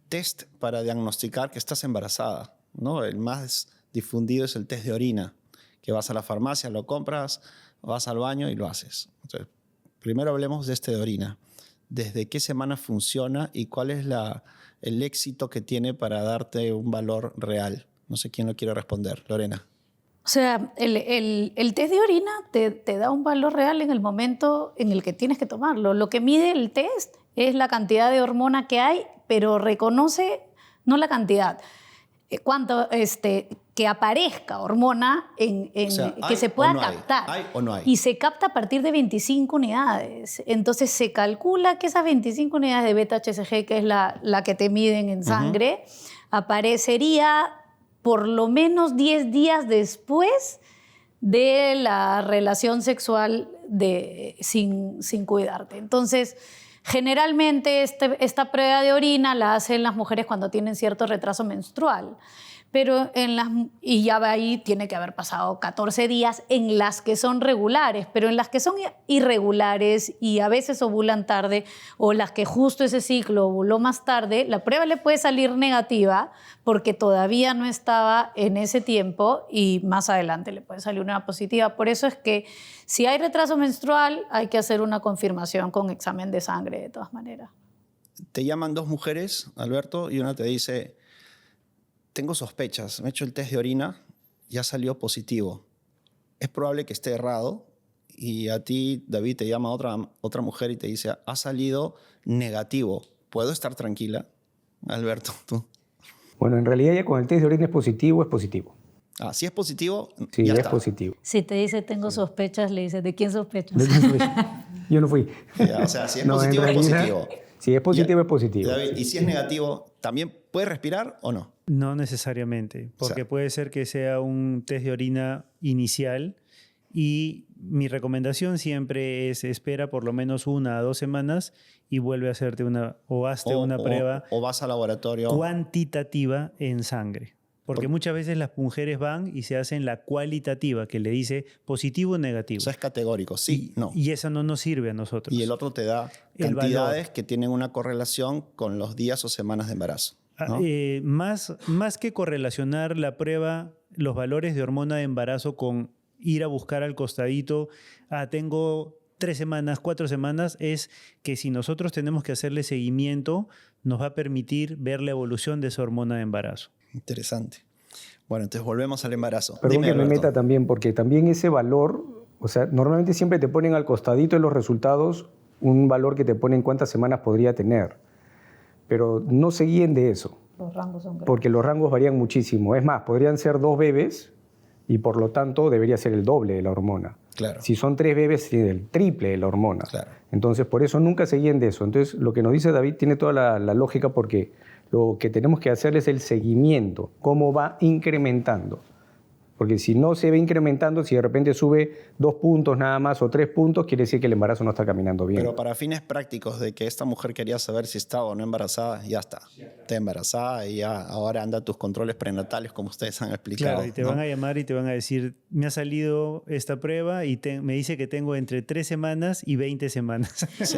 test para diagnosticar que estás embarazada, ¿no? El más difundido es el test de orina, que vas a la farmacia, lo compras, vas al baño y lo haces. Entonces, primero hablemos de este de orina. ¿Desde qué semana funciona y cuál es el éxito que tiene para darte un valor real? No sé quién lo quiere responder. Lorena. O sea, el test de orina te da un valor real en el momento en el que tienes que tomarlo. Lo que mide el test es la cantidad de hormona que hay, pero reconoce no la cantidad, cuánto que aparezca hormona O sea, que se pueda no captar. ¿Hay o no hay? Y se capta a partir de 25 unidades. Entonces se calcula que esas 25 unidades de beta-HCG, que es la que te miden en sangre, aparecería por lo menos 10 días después de la relación sexual sin cuidarte. Entonces, generalmente esta prueba de orina la hacen las mujeres cuando tienen cierto retraso menstrual. Pero y ya ahí tiene que haber pasado 14 días en las que son regulares, pero en las que son irregulares y a veces ovulan tarde, o las que justo ese ciclo ovuló más tarde, la prueba le puede salir negativa porque todavía no estaba en ese tiempo y más adelante le puede salir una positiva. Por eso es que si hay retraso menstrual hay que hacer una confirmación con examen de sangre de todas maneras. Te llaman dos mujeres, Alberto, y una te dice: tengo sospechas, me he hecho el test de orina, ya salió positivo. Es probable que esté errado, y a ti, David, te llama otra mujer y te dice: ha salido negativo. ¿Puedo estar tranquila? Alberto, tú. Bueno, en realidad ya con el test de orina es positivo, es positivo. Ah, si es positivo, sí, ya es está. positivo. Si te dice tengo sospechas, le dices: ¿de quién sospechas? Yo no fui. O sea, si es positivo, es positivo. Si es positivo, es positivo. David, ¿y si es negativo, también puede respirar o no? No necesariamente, porque puede ser que sea un test de orina inicial, y mi recomendación siempre es: espera por lo menos 1 a 2 semanas y vuelve a hacerte una prueba o vas al laboratorio cuantitativa en sangre. Porque muchas veces las mujeres van y se hacen la cualitativa, que le dice positivo o negativo. O sea, es categórico, sí, no. Y eso no nos sirve a nosotros. Y el otro te da cantidades que tienen una correlación con los días o semanas de embarazo, ¿no? Más que correlacionar la prueba, los valores de hormona de embarazo con ir a buscar al costadito, tengo 3 semanas, 4 semanas, es que si nosotros tenemos que hacerle seguimiento, nos va a permitir ver la evolución de esa hormona de embarazo. Interesante. Bueno, entonces volvemos al embarazo. Perdón que me Alberto. meta también, porque también ese valor, o sea, normalmente siempre te ponen al costadito de los resultados un valor que te ponen cuántas semanas podría tener, pero no se guíen de eso. Los rangos son grandes. Porque los rangos varían muchísimo. Es más, podrían ser 2 bebés y por lo tanto debería ser el doble de la hormona. Claro. Si son 3 bebés, tiene el triple de la hormona. Claro. Entonces, por eso nunca se guíen de eso. Entonces, lo que nos dice David tiene toda la lógica, porque lo que tenemos que hacer es el seguimiento, cómo va incrementando. Porque si no se ve incrementando, si de repente sube 2 puntos nada más o 3 puntos, quiere decir que el embarazo no está caminando bien. Pero para fines prácticos de que esta mujer quería saber si estaba o no embarazada, ya está. Está embarazada y ya ahora anda tus controles prenatales, como ustedes han explicado. Claro, y te van a llamar y te van a decir: me ha salido esta prueba y me dice que tengo entre 3 semanas y 20 semanas. Sí.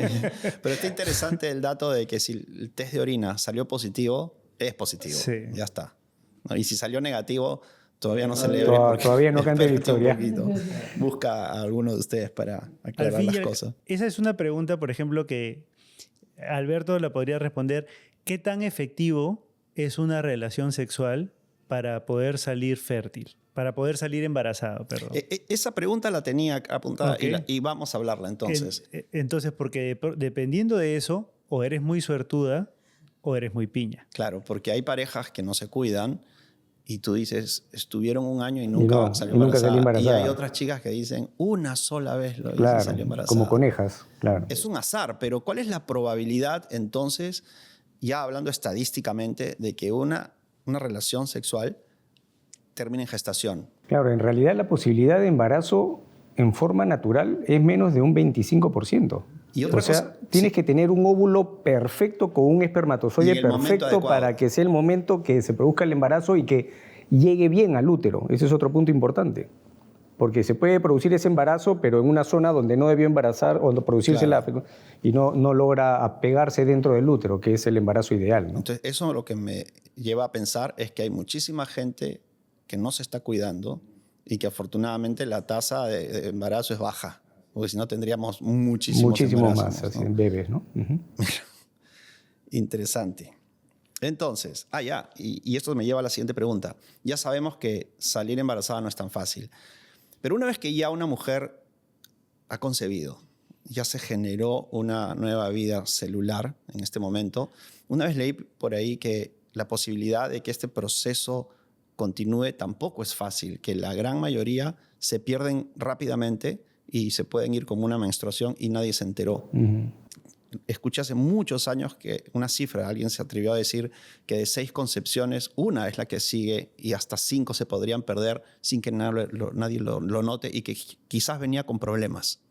Pero está interesante el dato de que si el test de orina salió positivo, es positivo. Sí. Ya está. Y si salió negativo, todavía no celebre. Todavía no cante victoria. Busca a alguno de ustedes para aclarar las cosas. Esa es una pregunta, por ejemplo, que Alberto la podría responder. ¿Qué tan efectivo es una relación sexual para poder salir fértil? Para poder salir embarazado, perdón. Esa pregunta la tenía apuntada, Okay. y vamos a hablarla entonces. Entonces, porque dependiendo de eso, o eres muy suertuda o eres muy piña. Claro, porque hay parejas que no se cuidan y tú dices, estuvieron 1 año y nunca salió embarazada. Y hay otras chicas que dicen, una sola vez lo hice y salió embarazada. Como conejas, claro. Es un azar, pero ¿cuál es la probabilidad entonces, ya hablando estadísticamente, de que una relación sexual termine en gestación? Claro, en realidad la posibilidad de embarazo en forma natural es menos de un 25%. Y otra cosa, tienes que tener un óvulo perfecto con un espermatozoide perfecto para que sea el momento que se produzca el embarazo y que llegue bien al útero. Ese es otro punto importante. porque se puede producir ese embarazo, pero en una zona donde no debió embarazar o no producirse y no logra apegarse dentro del útero, que es el embarazo ideal, ¿no? Entonces, eso lo que me lleva a pensar es que hay muchísima gente que no se está cuidando y que afortunadamente la tasa de embarazo es baja, porque si no tendríamos muchísimos más, así, ¿no? bebés, ¿no? Uh-huh. Interesante. Entonces, y esto me lleva a la siguiente pregunta. Ya sabemos que salir embarazada no es tan fácil, pero una vez que ya una mujer ha concebido, ya se generó una nueva vida celular en este momento, una vez leí por ahí que la posibilidad de que este proceso continúe tampoco es fácil, que la gran mayoría se pierden rápidamente y se pueden ir como una menstruación y nadie se enteró. Uh-huh. Escuché hace muchos años que una cifra, alguien se atrevió a decir que de 6 concepciones, una es la que sigue y hasta 5 se podrían perder sin que nadie lo note y que quizás venía con problemas.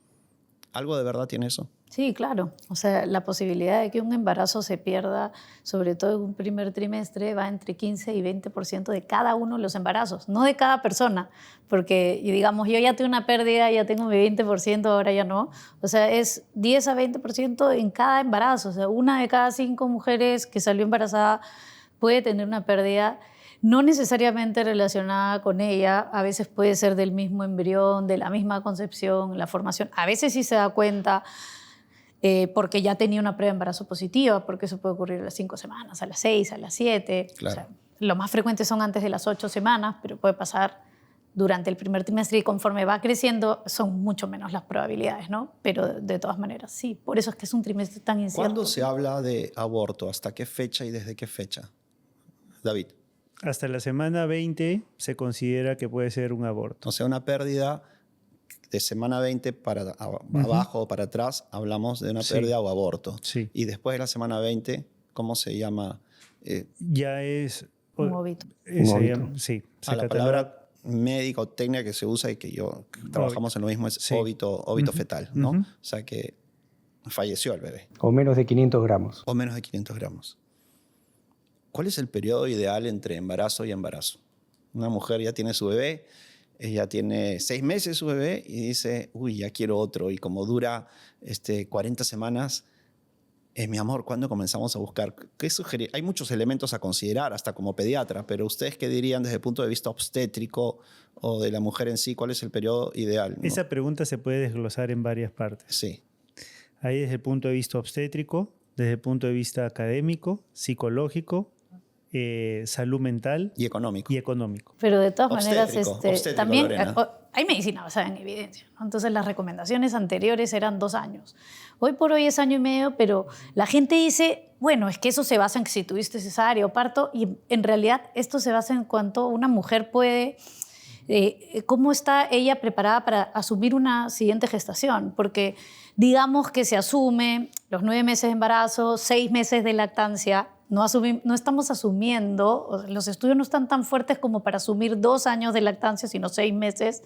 ¿Algo de verdad tiene eso? Sí, claro. O sea, la posibilidad de que un embarazo se pierda, sobre todo en un primer trimestre, va entre 15 y 20% de cada uno de los embarazos, no de cada persona. Porque, digamos, yo ya tengo una pérdida, ya tengo mi 20%, ahora ya no. O sea, es 10 a 20% en cada embarazo. O sea, una de cada 5 mujeres que salió embarazada puede tener una pérdida no necesariamente relacionada con ella, a veces puede ser del mismo embrión, de la misma concepción, la formación. A veces sí se da cuenta porque ya tenía una prueba de embarazo positiva, porque eso puede ocurrir a las 5 semanas, a las 6, a las 7. Claro. O sea, lo más frecuente son antes de las 8 semanas, pero puede pasar durante el primer trimestre y conforme va creciendo son mucho menos las probabilidades, ¿no? Pero de todas maneras, sí. Por eso es que es un trimestre tan incierto. ¿Cuándo se habla de aborto? ¿Hasta qué fecha y desde qué fecha? David. Hasta la semana 20 se considera que puede ser un aborto. O sea, una pérdida de semana 20 para abajo o para atrás, hablamos de una pérdida o aborto. Sí. Y después de la semana 20, ¿cómo se llama? Ya es... Un óbito. Sí. La palabra médica o técnica que se usa y que trabajamos en lo mismo es óbito fetal, ¿no? O sea que falleció el bebé. O menos de 500 gramos. O menos de 500 gramos. ¿Cuál es el periodo ideal entre embarazo y embarazo? Una mujer ya tiene su bebé, ella tiene 6 meses su bebé y dice, uy, ya quiero otro. Y como dura 40 semanas, mi amor, ¿cuándo comenzamos a buscar? ¿Qué sugerir? Hay muchos elementos a considerar, hasta como pediatra, pero ¿ustedes qué dirían desde el punto de vista obstétrico o de la mujer en sí? ¿Cuál es el periodo ideal? ¿No? Esa pregunta se puede desglosar en varias partes. Sí. Ahí desde el punto de vista obstétrico, desde el punto de vista académico, psicológico, salud mental y económico. Pero de todas maneras, también Lorena. hay medicina basada en evidencia, ¿no? Entonces las recomendaciones anteriores eran 2 años. Hoy por hoy es 1 año y medio, pero la gente dice, bueno, es que eso se basa en que si tuviste cesárea o parto, y en realidad esto se basa en cuanto una mujer puede, cómo está ella preparada para asumir una siguiente gestación, porque digamos que se asume los 9 meses de embarazo, 6 meses de lactancia. No estamos asumiendo, los estudios no están tan fuertes como para asumir 2 años de lactancia, sino 6 meses.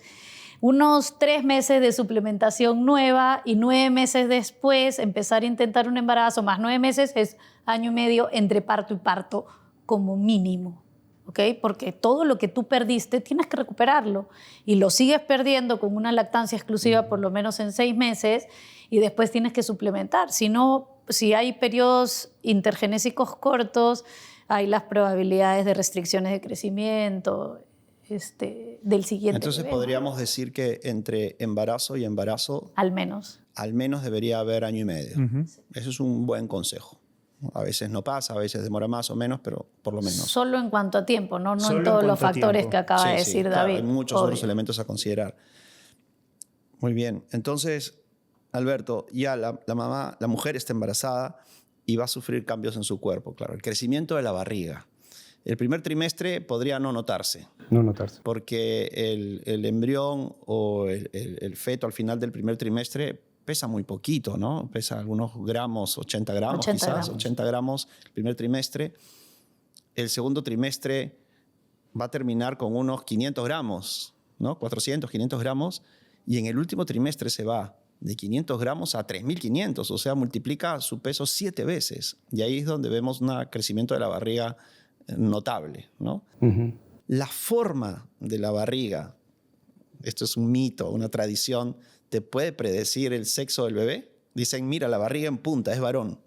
Unos 3 meses de suplementación nueva y 9 meses después empezar a intentar un embarazo, más 9 meses es 1 año y medio entre parto y parto como mínimo. ¿Okay? Porque todo lo que tú perdiste tienes que recuperarlo y lo sigues perdiendo con una lactancia exclusiva por lo menos en 6 meses y después tienes que suplementar. Si hay periodos intergenésicos cortos, hay las probabilidades de restricciones de crecimiento del siguiente Entonces bebé, podríamos ¿no? decir que entre embarazo y embarazo Al menos debería haber 1 año y medio. Eso es un buen consejo. A veces no pasa, a veces demora más o menos, pero por lo menos. Solo en cuanto a tiempo, no Solo en todos en los cuanto a factores tiempo. que acaba de decir claro, David. hay muchos obvio. otros elementos a considerar. Muy bien. Entonces, Alberto, ya la mujer está embarazada y va a sufrir cambios en su cuerpo. Claro, el crecimiento de la barriga. El primer trimestre podría no notarse. No notarse. Porque el embrión o el feto al final del primer trimestre pesa muy poquito, ¿no? Pesa algunos gramos, 80 gramos 80 quizás, gramos. 80 gramos el primer trimestre. El segundo trimestre va a terminar con unos 500 gramos, ¿no? 400, 500 gramos. Y en el último trimestre se va de 500 gramos a 3.500, o sea, multiplica su peso 7 veces. Y ahí es donde vemos un crecimiento de la barriga notable, ¿no? Uh-huh. La forma de la barriga esto es un mito, una tradición, ¿te puede predecir el sexo del bebé? Dicen, mira, la barriga en punta, es varón.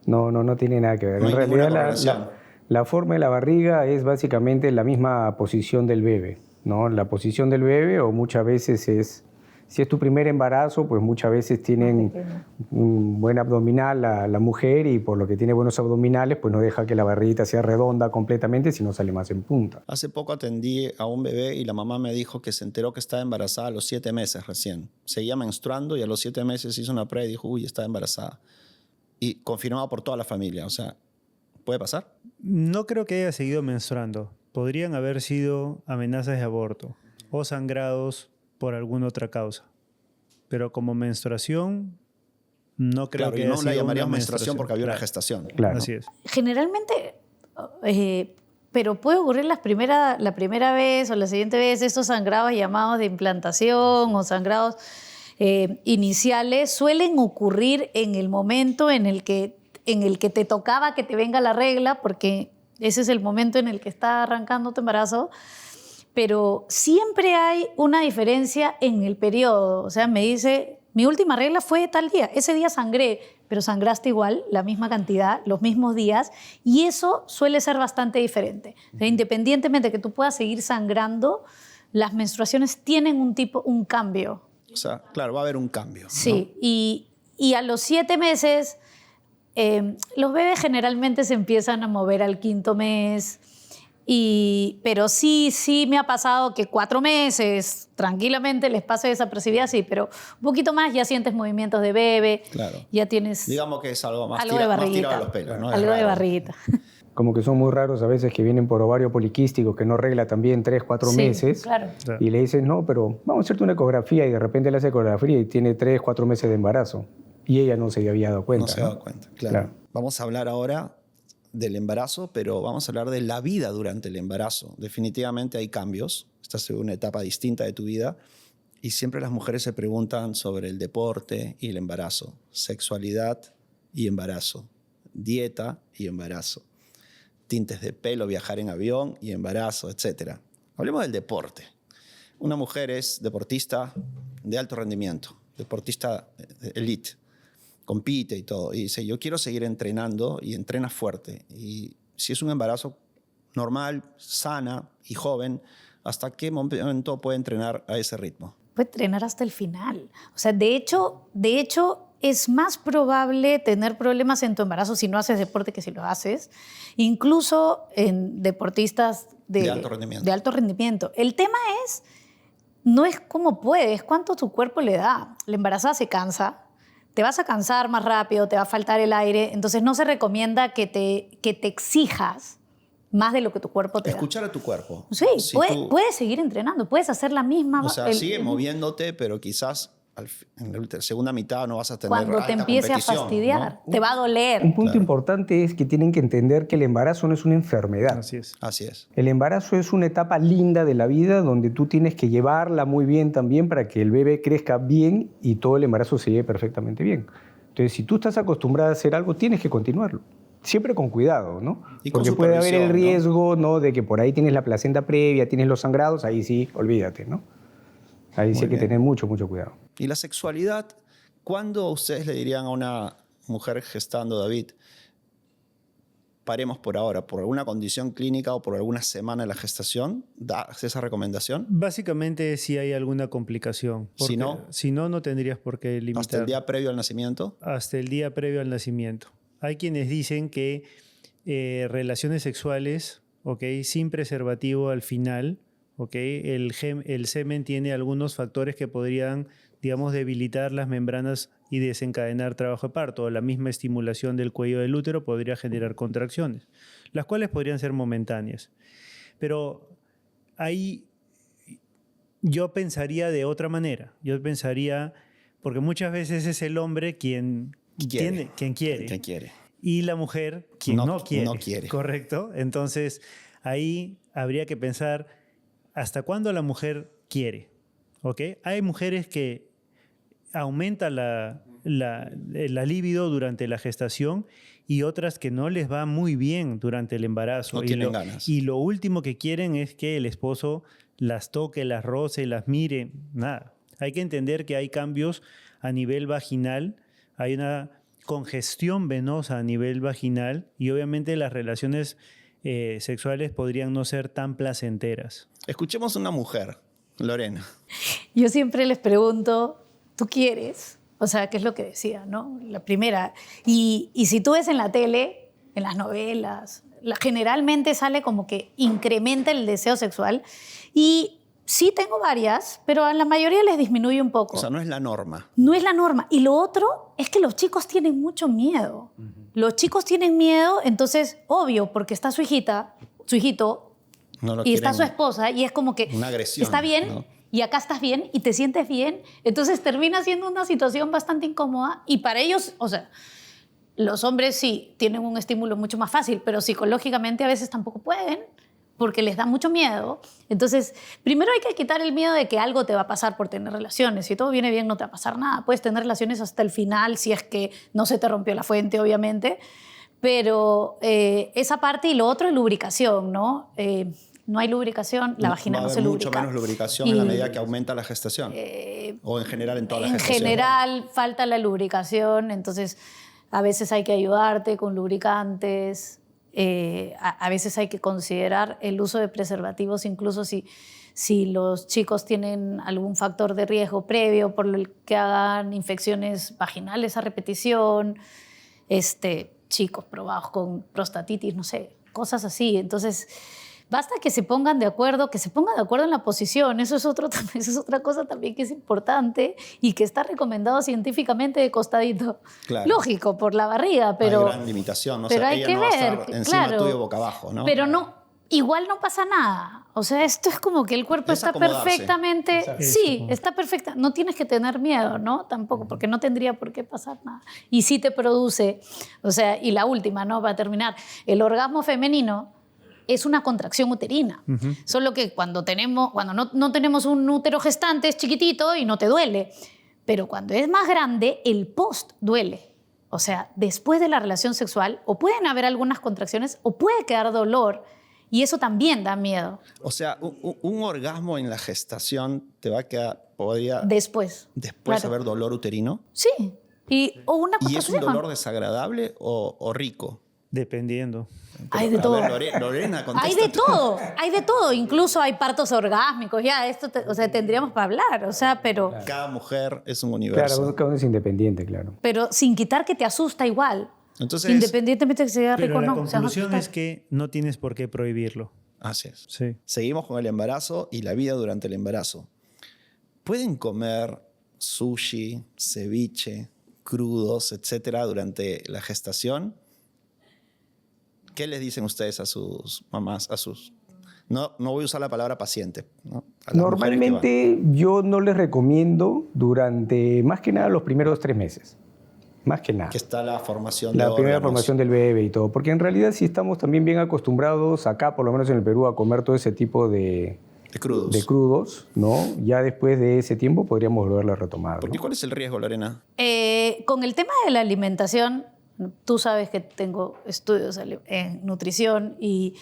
No tiene nada que ver. No En hay ninguna realidad correlación. la forma de la barriga es básicamente la misma posición del bebé, ¿no? La posición del bebé, o muchas veces si es tu primer embarazo, pues muchas veces tienen un buen abdominal la mujer, y por lo que tiene buenos abdominales, pues no deja que la barriguita sea redonda completamente, sino sale más en punta. Hace poco atendí a un bebé y la mamá me dijo que se enteró que estaba embarazada a los 7 meses recién. Seguía menstruando y a los 7 meses hizo una prueba y dijo, uy, estaba embarazada. Y confirmado por toda la familia. O sea, ¿puede pasar? No creo que haya seguido menstruando. Podrían haber sido amenazas de aborto o sangrados por alguna otra causa. Pero como menstruación, no creo Claro, que y haya no la sido llamaríamos una menstruación porque había una Claro, gestación. Claro. Así es. Generalmente, pero puede ocurrir la primera vez o la siguiente vez, estos sangrados llamados de implantación o sangrados iniciales suelen ocurrir en el momento en el que te tocaba que te venga la regla, porque ese es el momento en el que está arrancando tu embarazo. Pero siempre hay una diferencia en el periodo. O sea, me dice, mi última regla fue tal día, ese día sangré, pero sangraste igual, la misma cantidad, los mismos días, y eso suele ser bastante diferente. O sea, independientemente de que tú puedas seguir sangrando, las menstruaciones tienen un cambio. O sea, claro, va a haber un cambio, ¿no? Sí, y a los 7 meses, los bebés generalmente se empiezan a mover al 5.º mes. Pero sí me ha pasado que 4 meses tranquilamente les pase desapercibida, sí, pero un poquito más ya sientes movimientos de bebé, Claro. ya tienes Digamos que es algo más, algo de más barriguita, tirado a los pelos, ¿no? Es algo de raro. barriguita. Como que son muy raros a veces que vienen por ovario poliquístico, que no regla también 3, 4 Sí, meses. claro. Claro. Y le dicen, no, pero vamos a hacerte una ecografía, y de repente le hace ecografía y tiene 3, 4 meses de embarazo. Y ella no se había dado cuenta. No se ha dado cuenta, claro. Claro. Vamos a hablar ahora del embarazo, pero vamos a hablar de la vida durante el embarazo. Definitivamente hay cambios. Esta es una etapa distinta de tu vida. Y siempre las mujeres se preguntan sobre el deporte y el embarazo, sexualidad y embarazo, dieta y embarazo, tintes de pelo, viajar en avión y embarazo, etc. Hablemos del deporte. Una mujer es deportista de alto rendimiento, deportista elite, compite y todo, y dice, yo quiero seguir entrenando, y entrena fuerte. Y si es un embarazo normal, sana y joven, ¿hasta qué momento puede entrenar a ese ritmo? Puede entrenar hasta el final. O sea, de hecho, es más probable tener problemas en tu embarazo si no haces deporte que si lo haces, incluso en deportistas De alto rendimiento. de alto rendimiento. El tema no es cómo puedes, cuánto tu cuerpo le da. La embarazada se cansa, te vas a cansar más rápido, te va a faltar el aire, entonces no se recomienda que te exijas más de lo que tu cuerpo te da. Escuchar a tu cuerpo. Sí, Si puedes seguir entrenando, puedes hacer la misma... O sea, sigue moviéndote, pero quizás en la segunda mitad no vas a tener cuando te alta empiece a competición, fastidiar, ¿no? te va a doler. Un punto importante es que tienen que entender que el embarazo no es una enfermedad. Así es. Así es. El embarazo es una etapa linda de la vida donde tú tienes que llevarla muy bien también para que el bebé crezca bien y todo el embarazo se lleve perfectamente bien. Entonces, si tú estás acostumbrada a hacer algo, tienes que continuarlo. Siempre con cuidado, ¿no? Y con porque puede haber el supervisión, ¿no? riesgo, ¿no?, de que por ahí tienes la placenta previa, tienes los sangrados, ahí sí, olvídate, ¿no? Ahí sí hay que bien. tener mucho cuidado. Y la sexualidad, ¿cuándo ustedes le dirían a una mujer gestando, David, paremos por ahora, por alguna condición clínica o por alguna semana de la gestación? ¿Das esa recomendación? Básicamente, si hay alguna complicación. Si Porque no, no tendrías por qué limitar. hasta el día previo al nacimiento. Hasta el día previo al nacimiento. Hay quienes dicen que relaciones sexuales, ¿okay?, sin preservativo al final, ¿okay?, el semen tiene algunos factores que podrían, digamos, debilitar las membranas y desencadenar trabajo de parto. La misma estimulación del cuello del útero podría generar contracciones, las cuales podrían ser momentáneas. Pero ahí yo pensaría de otra manera. Yo pensaría, porque muchas veces es el hombre quien quiere. Quien quiere. Y la mujer quien No- no quiere. no quiere. ¿Correcto? Entonces, ahí habría que pensar hasta cuándo la mujer quiere. ¿Ok? Hay mujeres que aumenta la libido durante la gestación y otras que no les va muy bien durante el embarazo. No tienen ganas. Y lo último que quieren es que el esposo las toque, las roce, las mire, nada. Hay que entender que hay cambios a nivel vaginal, hay una congestión venosa a nivel vaginal y obviamente las relaciones sexuales podrían no ser tan placenteras. Escuchemos a una mujer, Lorena. Yo siempre les pregunto, ¿tú quieres? O sea, ¿qué es lo que decía, no? La primera. Y si tú ves en la tele, en las novelas, generalmente sale como que incrementa el deseo sexual. Y sí tengo varias, pero a la mayoría les disminuye un poco. O sea, no es la norma. No es la norma. Y lo otro es que los chicos tienen mucho miedo. Los chicos tienen miedo, entonces, obvio, porque está su hijita, su hijito, No lo y está quieren- su esposa, y es como que Una agresión, está bien, ¿no? y acá estás bien, y te sientes bien. Entonces termina siendo una situación bastante incómoda. Y para ellos, o sea, los hombres sí tienen un estímulo mucho más fácil, pero psicológicamente a veces tampoco pueden, porque les da mucho miedo. Entonces, primero hay que quitar el miedo de que algo te va a pasar por tener relaciones. Si todo viene bien, no te va a pasar nada. Puedes tener relaciones hasta el final, si es que no se te rompió la fuente, obviamente. Pero esa parte, y lo otro es lubricación, ¿no? No hay lubricación, la vagina Va a no haber se mucho lubrica. menos lubricación en la Y, medida que aumenta la gestación. O en general en toda la en gestación. general, falta la lubricación, entonces a veces hay que ayudarte con lubricantes, a veces hay que considerar el uso de preservativos, incluso si los chicos tienen algún factor de riesgo previo por el que hagan infecciones vaginales a repetición, chicos probados con prostatitis, no sé, cosas así. Entonces, basta que se pongan de acuerdo, en la posición. Eso es otra cosa también que es importante y que está recomendado científicamente de costadito. Claro. Lógico, por la barriga, pero... Hay gran limitación. O pero sea, hay ella que no va a ver, estar encima claro. tuyo boca abajo, ¿no? Pero no, igual no pasa nada. O sea, esto es como que el cuerpo Es está acomodarse. perfectamente... Exacto. Sí, está perfecta. No tienes que tener miedo, ¿no? Tampoco, porque no tendría por qué pasar nada. Y sí te produce, o sea, y la última, ¿no? Para terminar, el orgasmo femenino es una contracción uterina. Solo que cuando no tenemos un útero gestante es chiquitito y no te duele. Pero cuando es más grande, el post duele. O sea, después de la relación sexual, o pueden haber algunas contracciones o puede quedar dolor. Y eso también da miedo. O sea, un orgasmo en la gestación te va a quedar, podría Después. después Claro. haber dolor uterino. Sí. O una ¿Y es un contracción. dolor desagradable o rico? Dependiendo. Hay de A todo. ver, Lorena, contesta Hay de tú. todo, hay de todo. Incluso hay partos orgásmicos. Ya, o sea, tendríamos para hablar. O sea, pero Cada mujer es un universo. Claro, cada uno es independiente, claro. sin quitar que te asusta igual. Entonces, Independientemente de que sea rico Pero o la no. se van a conclusión asustar. es que no tienes por qué prohibirlo. así es. Sí. Seguimos con el embarazo y la vida durante el embarazo. ¿Pueden comer sushi, ceviche, crudos, etcétera, durante la gestación? ¿Qué les dicen ustedes a sus mamás, No voy a usar la palabra paciente, ¿no? A las mujeres que van. Normalmente yo no les recomiendo durante, más que nada, los primeros 3 meses. Más que nada. Que está la formación de La primera órganos. formación del bebé y todo. Porque en realidad sí estamos también bien acostumbrados acá, por lo menos en el Perú, a comer todo ese tipo de crudos. ¿no? Ya después de ese tiempo podríamos volverlo a retomar. ¿Por qué? ¿no? ¿Cuál es el riesgo, Lorena? Con el tema de la alimentación, tú sabes que tengo estudios en nutrición y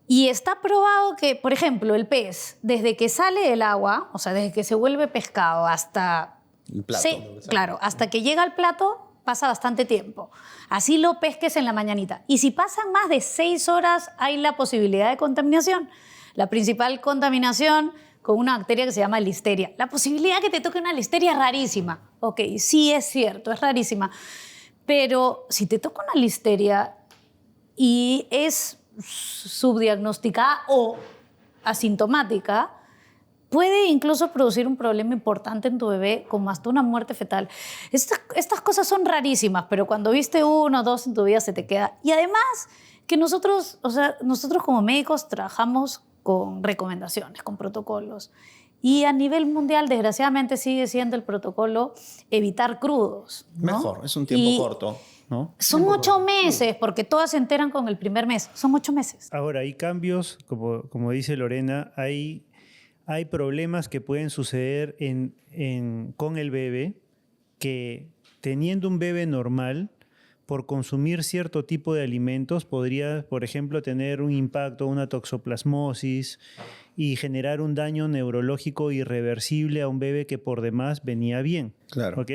está probado que, por ejemplo, el pez, desde que sale del agua, o sea, desde que se vuelve pescado hasta... El plato. Sí, claro, hasta que llega al plato pasa bastante tiempo. Así lo pesques en la mañanita. Y si pasan más de 6 horas, hay la posibilidad de contaminación. La principal contaminación con una bacteria que se llama listeria. La posibilidad que te toque una listeria es rarísima. Ok, sí es cierto, es rarísima. Pero si te toca una listeria y es subdiagnosticada o asintomática, puede incluso producir un problema importante en tu bebé, como hasta una muerte fetal. Estas cosas son rarísimas, pero cuando viste 1 o 2 en tu vida se te queda. Y además que nosotros como médicos trabajamos con recomendaciones, con protocolos. Y a nivel mundial, desgraciadamente, sigue siendo el protocolo evitar crudos, ¿no? Mejor, es un tiempo Y corto, ¿no? son 8 meses, porque todas se enteran con el primer mes. Son 8 meses. Ahora, hay cambios, como dice Lorena, hay problemas que pueden suceder con el bebé que teniendo un bebé normal por consumir cierto tipo de alimentos podría, por ejemplo, tener un impacto, una toxoplasmosis y generar un daño neurológico irreversible a un bebé que por demás venía bien. Claro. ¿Ok?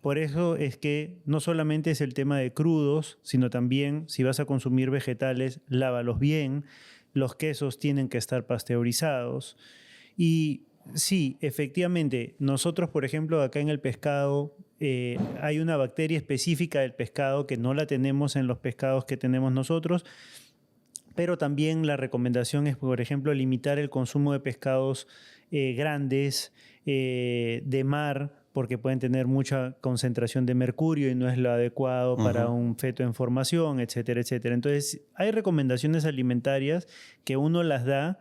Por eso es que no solamente es el tema de crudos, sino también si vas a consumir vegetales, lávalos bien. Los quesos tienen que estar pasteurizados. Y sí, efectivamente, nosotros, por ejemplo, acá en el pescado, hay una bacteria específica del pescado que no la tenemos en los pescados que tenemos nosotros, pero también la recomendación es, por ejemplo, limitar el consumo de pescados grandes, de mar, porque pueden tener mucha concentración de mercurio y no es lo adecuado para un feto en formación, etcétera, etcétera. Entonces, hay recomendaciones alimentarias que uno las da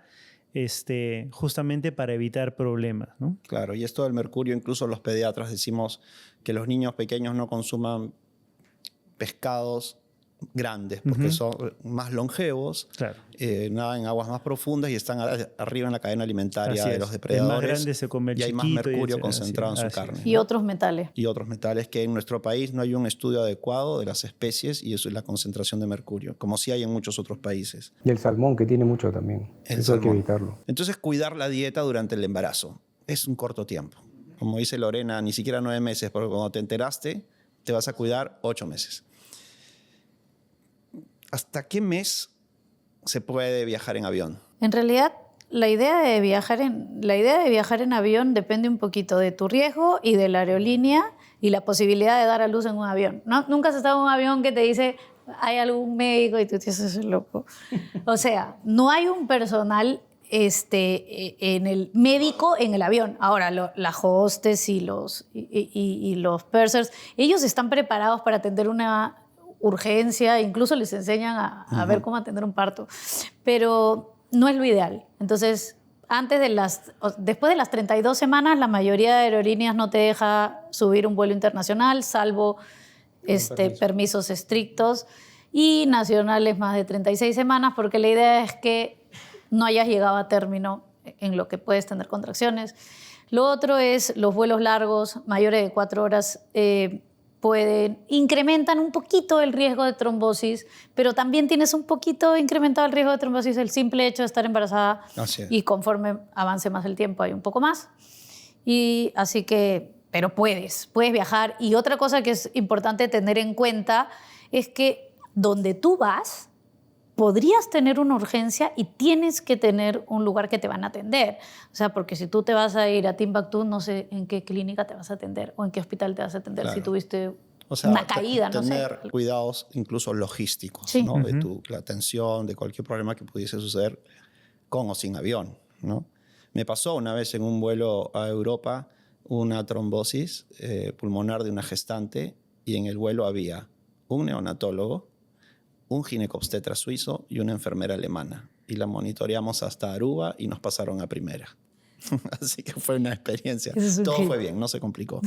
justamente para evitar problemas, ¿no? Claro, y esto del mercurio, incluso los pediatras decimos que los niños pequeños no consuman pescados grandes porque son más longevos, Claro. nadan en aguas más profundas y están arriba en la cadena alimentaria Así de es. los El depredadores. más grande se come el y hay más chiquito y mercurio etcétera. concentrado Así en es. su carne. Y otros metales. Y otros metales que en nuestro país no hay un estudio adecuado de las especies y eso es la concentración de mercurio, como sí hay en muchos otros países. Y el salmón, que tiene mucho también. El Eso hay que salmón. evitarlo. Entonces, cuidar la dieta durante el embarazo es un corto tiempo. Como dice Lorena, ni siquiera 9 meses, porque cuando te enteraste, te vas a cuidar 8 meses. ¿Hasta qué mes se puede viajar en avión? En realidad, la idea de viajar en avión depende un poquito de tu riesgo y de la aerolínea y la posibilidad de dar a luz en un avión. ¿No? Nunca has estado en un avión que te dice, hay algún médico y tú dices, eso es loco. O sea, no hay un personal en el médico en el avión. Ahora, las hostes y los pursers, ellos están preparados para atender una urgencia, incluso les enseñan a ver cómo atender un parto, pero no es lo ideal. Entonces, después de las 32 semanas, la mayoría de aerolíneas no te deja subir un vuelo internacional, salvo permisos estrictos, y nacionales más de 36 semanas, porque la idea es que no hayas llegado a término en lo que puedes tener contracciones. Lo otro es los vuelos largos, mayores de 4 horas, incrementan un poquito el riesgo de trombosis, pero también tienes un poquito incrementado el riesgo de trombosis el simple hecho de estar embarazada. Así es. Y conforme avance más el tiempo hay un poco más. Y así que, pero puedes viajar. Y otra cosa que es importante tener en cuenta es que donde tú vas, podrías tener una urgencia y tienes que tener un lugar que te van a atender. O sea, porque si tú te vas a ir a Timbuktu, no sé en qué clínica te vas a atender o en qué hospital te vas a atender. Claro. Si tuviste O sea, una caída, no sé. tener cuidados incluso logísticos, Sí. ¿no? De la atención, de cualquier problema que pudiese suceder con o sin avión, ¿no? Me pasó una vez en un vuelo a Europa una trombosis pulmonar de una gestante y en el vuelo había un neonatólogo, un ginecobstetra suizo y una enfermera alemana. Y la monitoreamos hasta Aruba y nos pasaron a primera. Así que fue una experiencia. Eso es un Todo hit. fue bien, no se complicó.